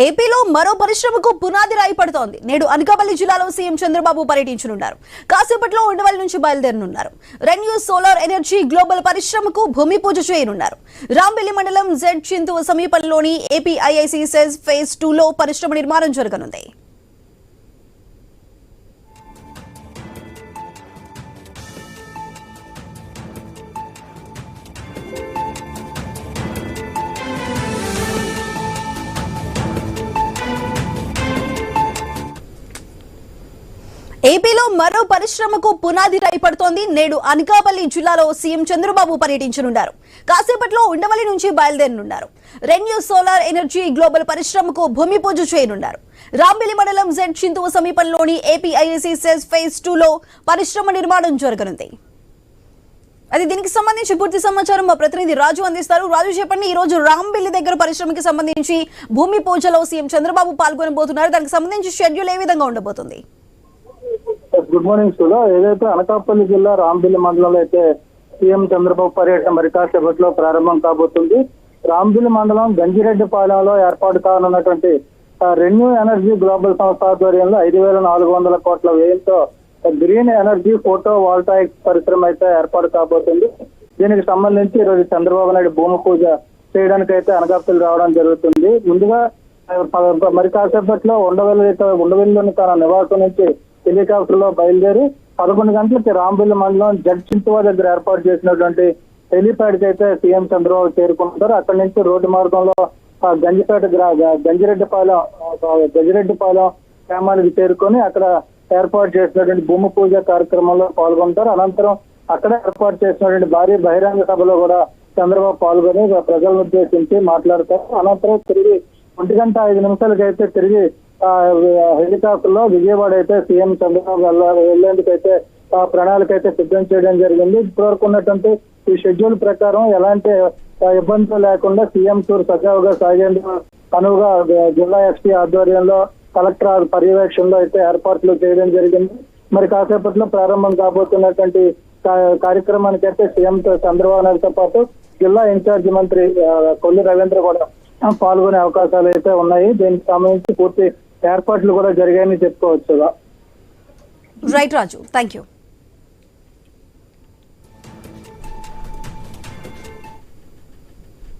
ఏపీలో మరో పరిశ్రమకు పునాది రాయి పడుతోంది. నేడు అనకాపల్లి జిల్లాలో సీఎం చంద్రబాబు పర్యటించనున్నారు. కాసేపట్లో ఉండవల్లి నుంచి బయలుదేరనున్నారు. రెన్యూ సోలార్ ఎనర్జీ గ్లోబల్ పరిశ్రమకు భూమి పూజ చేయనున్నారు. రాంబెల్లి మండలం జెడ్ చింతు సమీపంలోని ఏపీ ఐఐసి సెజ్ ఫేజ్ 2లో పరిశ్రమ నిర్మాణం జరగనుంది. ఏపీలో మరో పరిశ్రమకు పునాది రాయి పడుతోంది. నేడు అనకాపల్లి జిల్లాలో సీఎం చంద్రబాబు పర్యటించనున్నారు. కాసేపట్లో ఉండవల్లి నుంచి బయలుదేరనున్నారు. రెన్యూ సోలార్ ఎనర్జీ గ్లోబల్ పరిశ్రమకు భూమి పూజ చేయనున్నారు. రాంబెల్లి మండలం జెడ్ చింతు సమీపంలోని ఏపీ ఐఐసి సెజ్ ఫేజ్ 2లో పరిశ్రమ నిర్మాణం జరగనుంది. అది దీనికి సంబంధించి పూర్తి సమాచారం మా ప్రతినిధి రాజు అందిస్తారు. రాజు, చెప్పండి, ఈ రోజు రాంబెల్లి దగ్గర పరిశ్రమకి సంబంధించి భూమి పూజలో సీఎం చంద్రబాబు పాల్గొనబోతున్నారు. దానికి సంబంధించి షెడ్యూల్ ఏ విధంగా ఉండబోతుంది? గుడ్ మార్నింగ్ సులో. ఏదైతే అనకాపల్లి జిల్లా రాంబెల్లి మండలంలో అయితే సీఎం చంద్రబాబు పర్యటన మరి కాసేపట్లో ప్రారంభం కాబోతుంది. రాంబెల్లి మండలం గంజిరెడ్డిపాలెంలో ఏర్పాటు కానున్నటువంటి రెన్యూ ఎనర్జీ గ్లోబల్ సంస్థ ఆధ్వర్యంలో 5,400 కోట్ల వ్యయంతో గ్రీన్ ఎనర్జీ ఫోటో వాల్టాయిక్ పరిశ్రమ అయితే ఏర్పాటు కాబోతుంది. దీనికి సంబంధించి ఈరోజు చంద్రబాబు నాయుడు భూమి పూజ చేయడానికి అయితే అనకాపల్లి రావడం జరుగుతుంది. ముందుగా మరి కాసేపట్లో ఉండవల్లిలోని తన నివాసం నుంచి హెలికాప్టర్ లో బయలుదేరి 11 గంటలకి రాంబెల్లి మండలం జడ్ చింతువా దగ్గర ఏర్పాటు చేసినటువంటి హెలిప్యాడ్ కి అయితే సీఎం చంద్రబాబు చేరుకుంటారు. అక్కడి నుంచి రోడ్డు మార్గంలో గంజిరెడ్డిపాలెం గ్రామానికి చేరుకొని అక్కడ ఏర్పాటు చేసినటువంటి భూమి పూజ కార్యక్రమంలో పాల్గొంటారు. అనంతరం అక్కడ ఏర్పాటు చేసినటువంటి భారీ బహిరంగ సభలో కూడా చంద్రబాబు పాల్గొని ప్రజలను ఉద్దేశించి మాట్లాడతారు. అనంతరం తిరిగి 1:05 అయితే తిరిగి హెలికాప్టర్ లో విజయవాడ అయితే సీఎం చంద్రబాబు వెళ్లేందుకు అయితే ప్రణాళిక అయితే సిద్ధం చేయడం జరిగింది. ఇప్పటివరకు ఉన్నటువంటి ఈ షెడ్యూల్ ప్రకారం ఎలాంటి ఇబ్బందులు లేకుండా సీఎం టూర్ సజావుగా సాగేందుకు అనువుగా జిల్లా ఎస్పీ ఆధ్వర్యంలో కలెక్టర్ పర్యవేక్షణలో అయితే ఏర్పాట్లు చేయడం జరిగింది. మరి కాసేపట్లో ప్రారంభం కాబోతున్నటువంటి కార్యక్రమానికి అయితే సీఎం చంద్రబాబు నాయుడుతో పాటు జిల్లా ఇన్ఛార్జి మంత్రి కొల్లు రవీంద్ర కూడా పాల్గొనే అవకాశాలు అయితే ఉన్నాయి. దీనికి సంబంధించి పూర్తి ఏర్పాట్లు కూడా జరిగాయని చెప్పుకోవచ్చు. Right Raju, thank you.